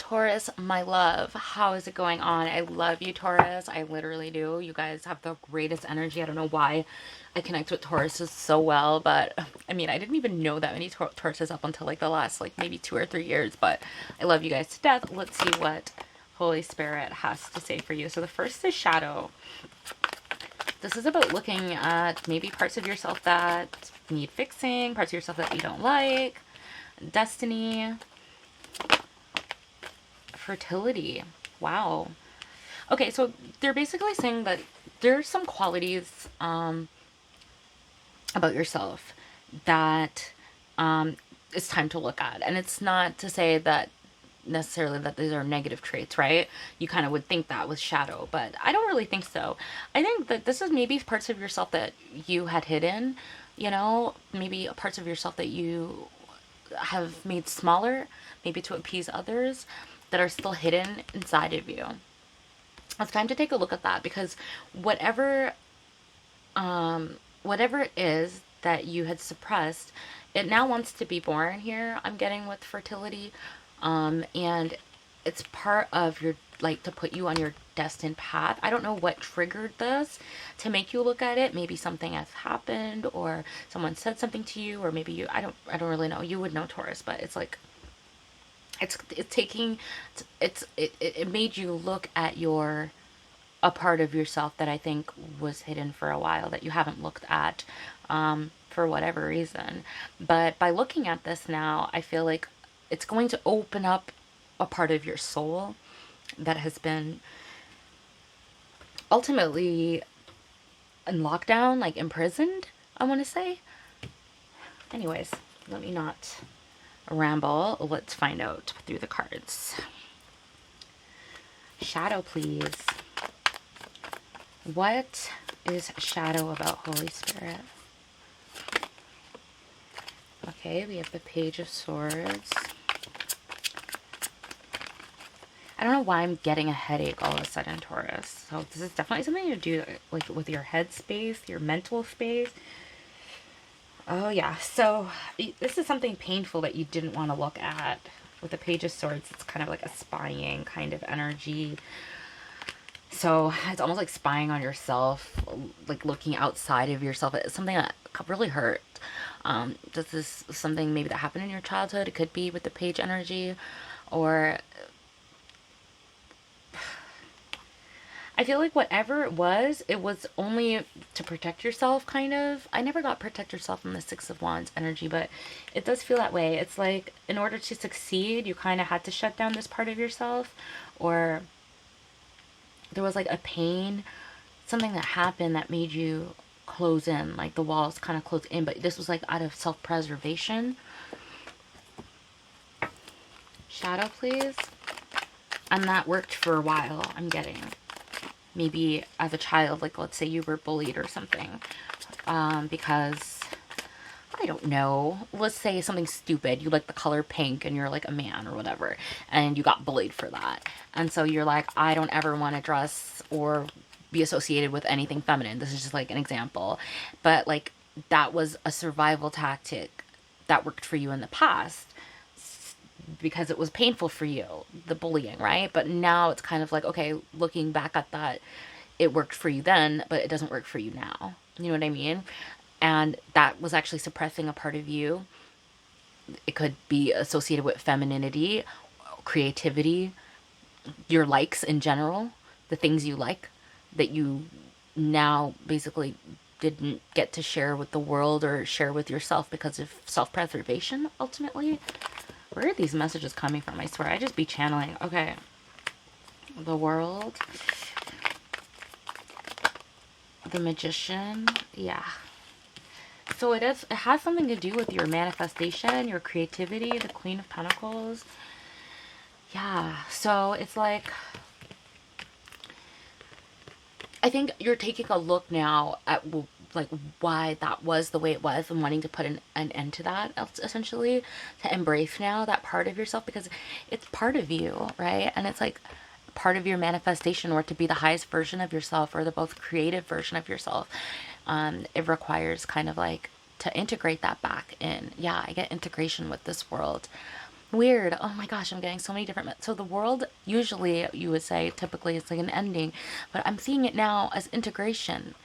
Taurus, my love, how is it going on? I love you, Taurus. I literally do. You guys have the greatest energy. I don't know why I connect with Tauruses so well, but I mean, I didn't even know that many Tauruses up until like the last like maybe 2 or 3 years, but I love you guys to death. Let's see what Holy Spirit has to say for you. So the first is shadow. This is about looking at maybe parts of yourself that need fixing, parts of yourself that you don't like, destiny, fertility. Wow. Okay, so they're basically saying that there's some qualities about yourself that it's time to look at. And it's not to say that necessarily that these are negative traits, right? You kind of would think that with shadow, but I don't really think so. I think that this is maybe parts of yourself that you had hidden, you know, maybe parts of yourself that you have made smaller, maybe to appease others, that are still hidden inside of you. It's time to take a look at that, because whatever whatever it is that you had suppressed, it now wants to be born here. I'm getting with fertility, and it's part of your, like, to put you on your destined path. I don't know what triggered this to make you look at it. Maybe something has happened, or someone said something to you, or maybe you, I don't really know. You would know, Taurus, but it's like it's taking it made you look at your, a part of yourself that I think was hidden for a while, that you haven't looked at for whatever reason. But by looking at this now, I feel like it's going to open up a part of your soul that has been ultimately in lockdown, like imprisoned, I want to say. Anyways, let me not ramble. Let's find out through the cards. Shadow, please. What is shadow about, Holy Spirit? Okay, we have the Page of Swords. I don't know why I'm getting a headache all of a sudden, Taurus. So this is definitely something to do like with your head space, your mental space. Oh yeah, so this is something painful that you didn't want to look at. With the Page of Swords, it's kind of like a spying kind of energy. So it's almost like spying on yourself, like looking outside of yourself. It's something that really hurt. This is something maybe that happened in your childhood. It could be with the Page energy, or I feel like whatever it was only to protect yourself, kind of. I never got protect yourself from the Six of Wands energy, but it does feel that way. It's like in order to succeed, you kind of had to shut down this part of yourself, or there was like a pain, something that happened that made you close in, like the walls kind of close in, but this was like out of self-preservation. Shadow, please. And that worked for a while, I'm getting. Maybe as a child, like let's say you were bullied or something, because I don't know, let's say something stupid, you like the color pink and you're like a man or whatever, and you got bullied for that, and so you're like, I don't ever want to dress or be associated with anything feminine. This is just like an example, but like that was a survival tactic that worked for you in the past because it was painful for you, the bullying, right? But now it's kind of like, okay, looking back at that, it worked for you then, but it doesn't work for you now. You know what I mean? And that was actually suppressing a part of you. It could be associated with femininity, creativity, your likes in general, the things you like that you now basically didn't get to share with the world or share with yourself because of self-preservation, ultimately. Where are these messages coming from? I swear, I just be channeling. Okay. The World. The Magician. Yeah. So it has something to do with your manifestation, your creativity, the Queen of Pentacles. Yeah. So it's like, I think you're taking a look now at like why that was the way it was, and wanting to put an end to that, essentially, to embrace now that part of yourself, because it's part of you, right? And it's like part of your manifestation, or to be the highest version of yourself, or the most creative version of yourself. It requires kind of like to integrate that back in. Yeah, I get integration with this world. Weird. Oh my gosh, I'm getting so many different. So the world, usually you would say, typically it's like an ending, but I'm seeing it now as integration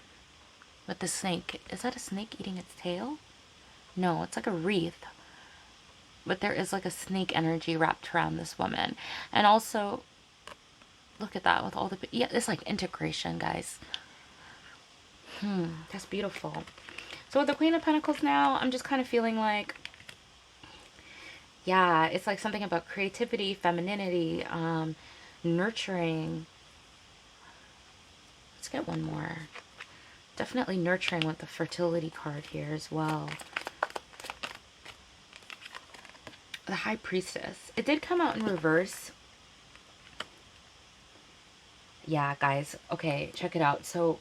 with the snake. Is that a snake eating its tail? No, it's like a wreath. But there is like a snake energy wrapped around this woman. And also, look at that with all the, yeah, it's like integration, guys. That's beautiful. So with the Queen of Pentacles now, I'm just kind of feeling like, yeah, it's like something about creativity, femininity, nurturing. Let's get one more. Definitely nurturing with the fertility card here as well. The High Priestess. It did come out in reverse. Yeah, guys. Okay, check it out. So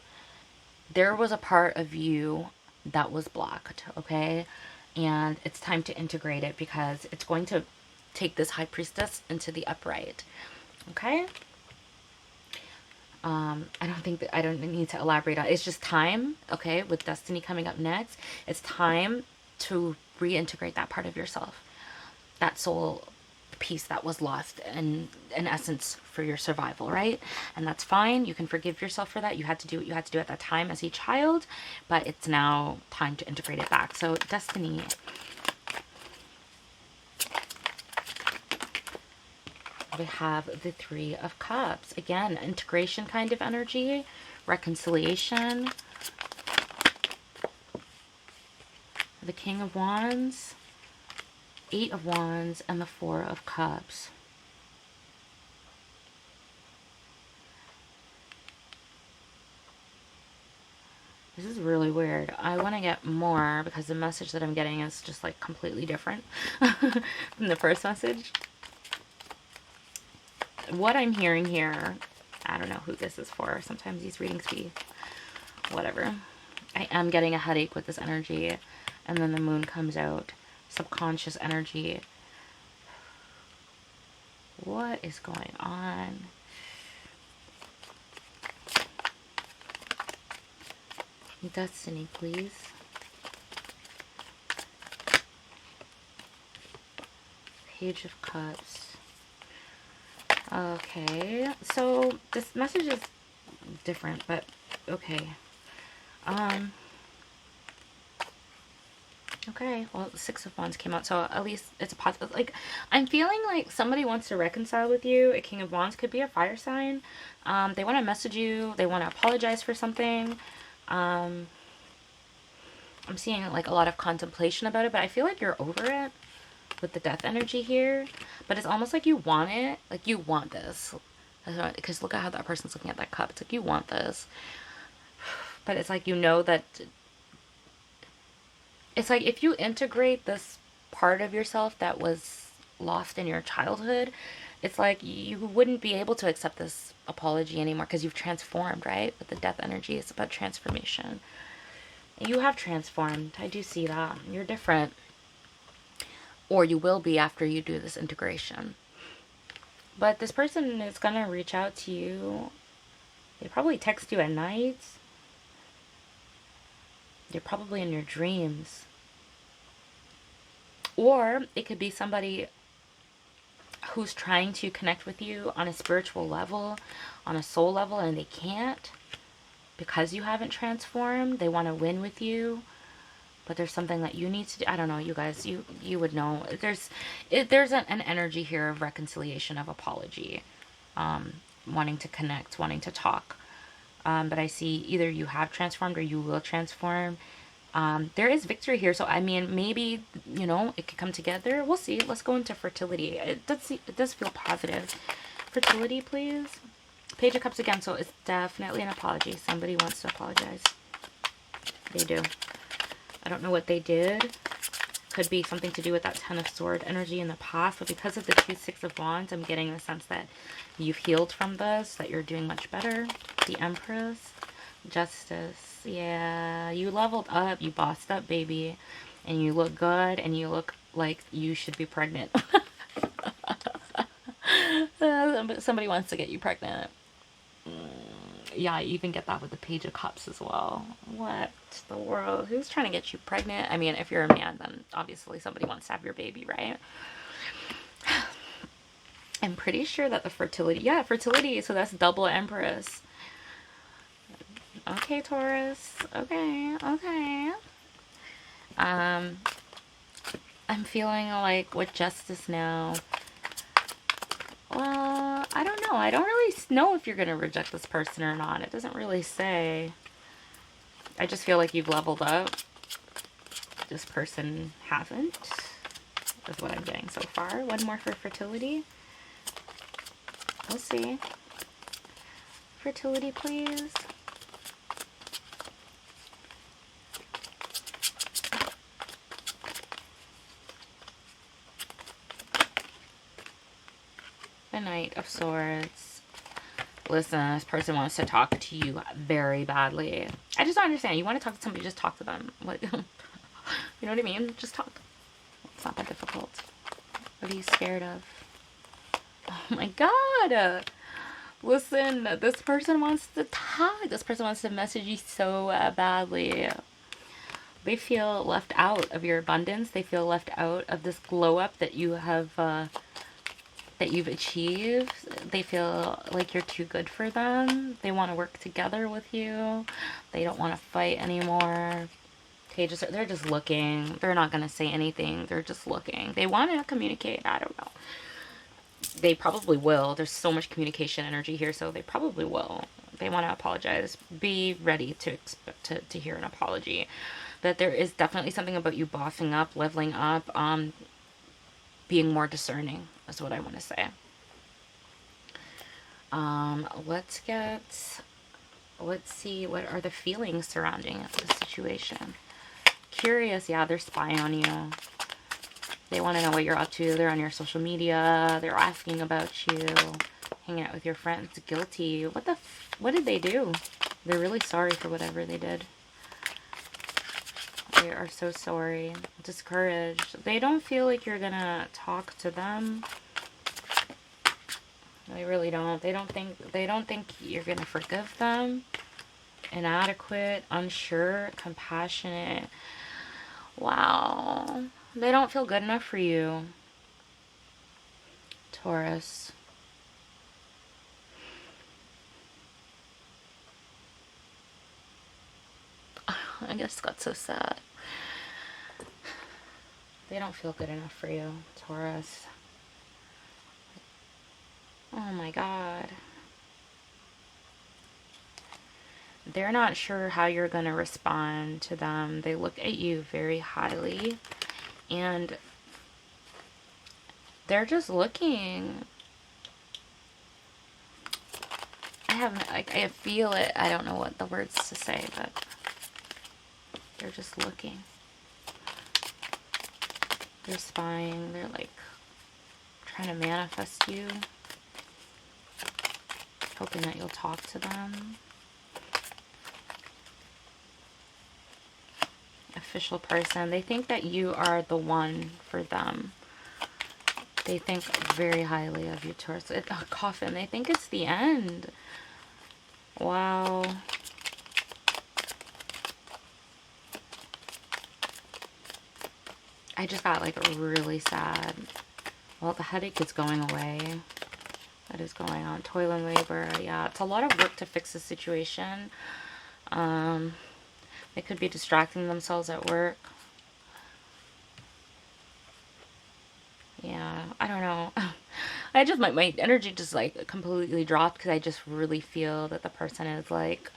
there was a part of you that was blocked, okay? And it's time to integrate it because it's going to take this High Priestess into the upright, okay? I don't think that I don't need to elaborate on it. It's just time, okay? With Destiny coming up next, it's time to reintegrate that part of yourself, that soul piece that was lost in essence for your survival, right? And that's fine. You can forgive yourself for that. You had to do what you had to do at that time as a child, but it's now time to integrate it back. So Destiny. We have the Three of Cups. Again, integration kind of energy, reconciliation. The King of Wands, Eight of Wands, and the Four of Cups. This is really weird. I want to get more because the message that I'm getting is just like completely different from the first message. What I'm hearing here, I don't know who this is for. Sometimes these readings be whatever. I am getting a headache with this energy. And then the moon comes out. Subconscious energy. What is going on? Destiny, please. Page of Cups. Okay, so this message is different, but okay. Okay, well, the Six of Wands came out, so at least it's a positive. Like, I'm feeling like somebody wants to reconcile with you. A King of Wands could be a fire sign. They want to message you. They want to apologize for something. I'm seeing like a lot of contemplation about it, but I feel like you're over it with the Death energy here. But it's almost like you want it. Like, you want this. Because look at how that person's looking at that cup. It's like you want this. But it's like you know that... It's like if you integrate this part of yourself that was lost in your childhood, it's like you wouldn't be able to accept this apology anymore because you've transformed, right? With the Death energy, it's about transformation. You have transformed. I do see that. You're different. Or you will be after you do this integration. But this person is going to reach out to you. They probably text you at night. They're probably in your dreams. Or it could be somebody who's trying to connect with you on a spiritual level, on a soul level, and they can't because you haven't transformed. They want to win with you, but there's something that you need to do. I don't know, you guys, you would know. There's an energy here of reconciliation, of apology, wanting to connect, wanting to talk. But I see either you have transformed or you will transform. There is victory here, so I mean, maybe, you know, it could come together. We'll see. Let's go into fertility. It does feel positive. Fertility, please. Page of Cups again, so it's definitely an apology. Somebody wants to apologize. They do. I don't know what they did. Could be something to do with that Ten of Swords energy in the past, but because of the two Six of Wands, I'm getting the sense that you've healed from this, that you're doing much better. The Empress, Justice. Yeah, you leveled up, you bossed up, baby, and you look good, and you look like you should be pregnant. Somebody wants to get you pregnant. Yeah, I even get that with the Page of Cups as well. What the world? Who's trying to get you pregnant? I mean, if you're a man, then obviously somebody wants to have your baby, right? I'm pretty sure that the fertility, yeah, fertility, so that's double Empress. Okay, Taurus. Okay, okay. I'm feeling like with justice now. Well, I don't know. I don't really know if you're going to reject this person or not. It doesn't really say. I just feel like you've leveled up. This person hasn't. Is what I'm getting so far. One more for fertility. We'll see. Fertility, please. The Knight of Swords. Listen, this person wants to talk to you very badly. I just don't understand. You want to talk to somebody, just talk to them. Like, you know what I mean? Just talk. It's not that difficult. What are you scared of? Oh my god! Listen, this person wants to talk. This person wants to message you so badly. They feel left out of your abundance. They feel left out of this glow up that you have, that you've achieved. They feel like you're too good for them. They want to work together with you. They don't want to fight anymore. They're just looking. They're not going to say anything. They're just looking. They want to communicate. I don't know. They probably will. There's so much communication energy here, so they probably will. They want to apologize. Be ready to expect to hear an apology. That there is definitely something about you bossing up, leveling up, being more discerning is what I want to say. Let's see, what are the feelings surrounding the situation? Curious, yeah, they're spying on you. They want to know what you're up to. They're on your social media. They're asking about you. Hanging out with your friends. Guilty. What did they do? They're really sorry for whatever they did. They are so sorry. Discouraged. They don't feel like you're gonna talk to them. They really don't. They don't think you're gonna forgive them. Inadequate, unsure, compassionate. Wow. They don't feel good enough for you. Taurus. I just got so sad. They don't feel good enough for you, Taurus. Oh my god. They're not sure how you're going to respond to them. They look at you very highly. And they're just looking. I feel it. I don't know what the words to say, but they're just looking. They're spying. They're like trying to manifest you. Hoping that you'll talk to them. Official person. They think that you are the one for them. They think very highly of you, Taurus. A coffin. They think it's the end. Wow. I just got like really sad. Well, the headache is going away. That is going on. Toil and labor. Yeah, it's a lot of work to fix the situation. They could be distracting themselves at work. Yeah, I don't know. I just, my energy just like completely dropped because I just really feel that the person is like,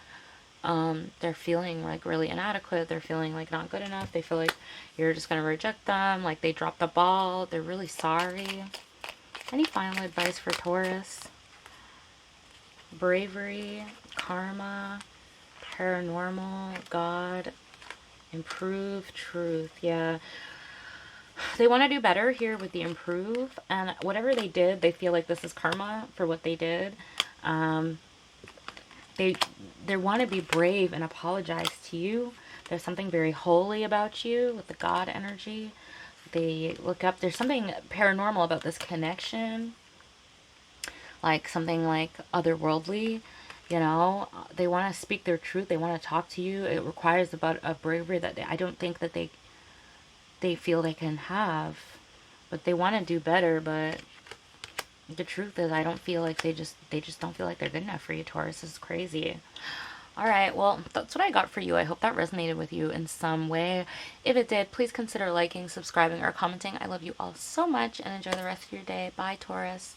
they're feeling like really inadequate. They're feeling like not good enough. They feel like you're just going to reject them. Like they dropped the ball. They're really sorry. Any final advice for Taurus? Bravery, karma, paranormal, God, improve, truth. Yeah. They want to do better here with the improve. And whatever they did, they feel like this is karma for what they did. They want to be brave and apologize to you. There's something very holy about you with the God energy. They look up. There's something paranormal about this connection. Like something like otherworldly. You know, they want to speak their truth. They want to talk to you. It requires about a bravery that I don't think that they feel they can have. But they want to do better, but The truth is, I don't feel like they just don't feel like they're good enough for you, Taurus. This is crazy. All right, well, that's what I got for you. I hope that resonated with you in some way. If it did, please consider liking, subscribing, or commenting. I love you all so much and enjoy the rest of your day. Bye, Taurus.